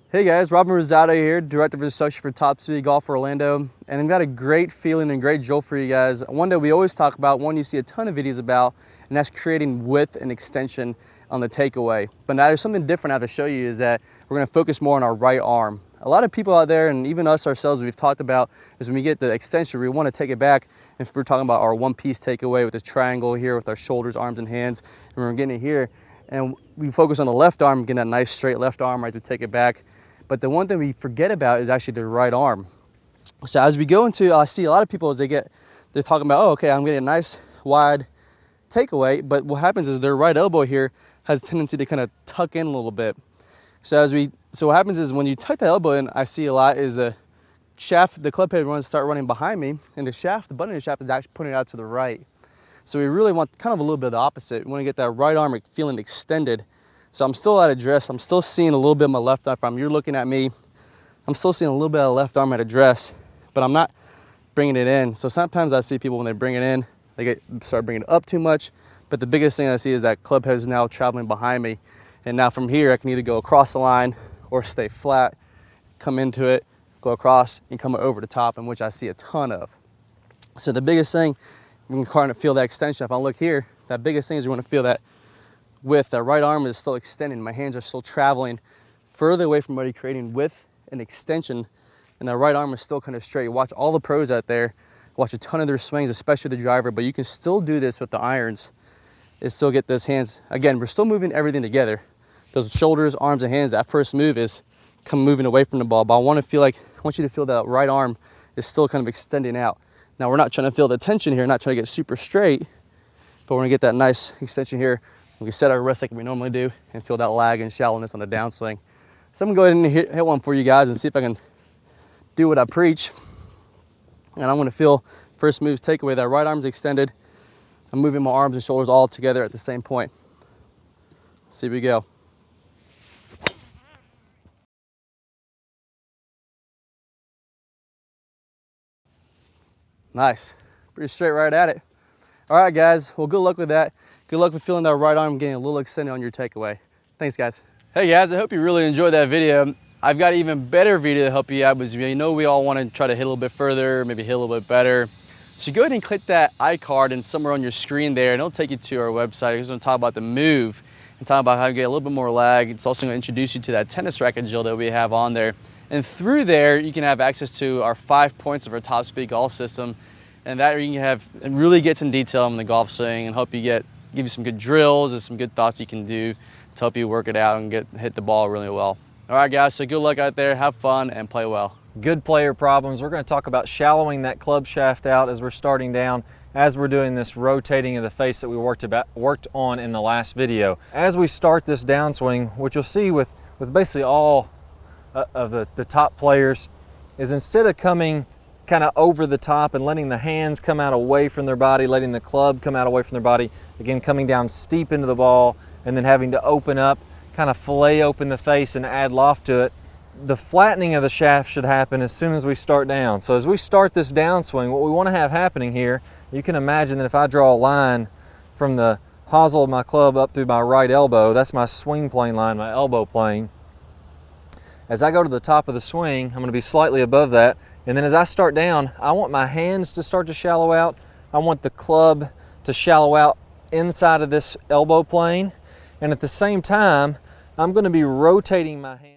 Hey guys, Robin Rosado here, Director of Instruction for Top Speed Golf Orlando, and I've got a great feeling and great jolt for you guys. One that we always talk about, one you see a ton of videos about, and that's creating width and extension on the takeaway. But now there's something different I have to show you, is that we're gonna focus more on our right arm. A lot of people out there, and even us ourselves, we've talked about, is when we get the extension, we wanna take it back. If we're talking about our one-piece takeaway with this triangle here with our shoulders, arms, and hands, and we're getting it here, and we focus on the left arm, getting that nice straight left arm as we take it back. But the one thing we forget about is actually the right arm. So as we go into, I see a lot of people as they're talking about, oh, okay, I'm getting a nice wide takeaway, but what happens is their right elbow here has a tendency to kind of tuck in a little bit. So what happens is when you tuck the elbow in, I see a lot is the shaft, the club head start running behind me, and the shaft, the button of the shaft is actually pointing out to the right. So we really want kind of a little bit of the opposite. We want to get that right arm feeling extended. So I'm still at address. I'm still seeing a little bit of my left arm. You're looking at me. I'm still seeing a little bit of left arm at address, but I'm not bringing it in. So sometimes I see people when they bring it in, they start bringing it up too much. But the biggest thing I see is that club head is now traveling behind me. And now from here, I can either go across the line or stay flat, come into it, go across, and come over the top, and which I see a ton of. So the biggest thing, we can kind of feel that extension. If I look here, that biggest thing is you want to feel that width. The right arm is still extending. My hands are still traveling further away from body, creating width and extension. And the right arm is still kind of straight. Watch all the pros out there. Watch a ton of their swings, especially the driver, but you can still do this with the irons. Is still get those hands. Again, we're still moving everything together. Those shoulders, arms, and hands, that first move is moving away from the ball. But I want you to feel that right arm is still kind of extending out. Now we're not trying to feel the tension here, not trying to get super straight, but we're gonna get that nice extension here. We can set our wrist like we normally do and feel that lag and shallowness on the downswing. So I'm gonna go ahead and hit one for you guys and see if I can do what I preach. And I'm gonna feel first moves takeaway. That right arm's extended. I'm moving my arms and shoulders all together at the same point. Let's see, we go. Nice, pretty straight right at it. All right, guys, well, good luck with that. Good luck with feeling that right arm getting a little extended on your takeaway. Thanks, guys. Hey, guys, I hope you really enjoyed that video. I've got an even better video to help you out, because you know we all want to try to hit a little bit further, maybe hit a little bit better. So go ahead and click that iCard and somewhere on your screen there, and it'll take you to our website. We're going to talk about the move and talk about how to get a little bit more lag. It's also going to introduce you to that tennis racket drill that we have on there. And through there, you can have access to our 5 points of our Top Speed golf system. And that you can have and really get some detail on the golf swing and help you give you some good drills and some good thoughts you can do to help you work it out and hit the ball really well. All right, guys, so good luck out there. Have fun and play well. Good player problems. We're going to talk about shallowing that club shaft out as we're starting down, as we're doing this rotating of the face that we worked on in the last video. As we start this downswing, what you'll see with basically all of the top players is, instead of coming kind of over the top and letting the hands come out away from their body, letting the club come out away from their body, again coming down steep into the ball and then having to open up, kind of fillet open the face and add loft to it. The flattening of the shaft should happen as soon as we start down. So as we start this downswing, what we want to have happening here, you can imagine that if I draw a line from the hosel of my club up through my right elbow, that's my swing plane line, my elbow plane. As I go to the top of the swing, I'm going to be slightly above that. And then as I start down, I want my hands to start to shallow out. I want the club to shallow out inside of this elbow plane. And at the same time, I'm going to be rotating my hand.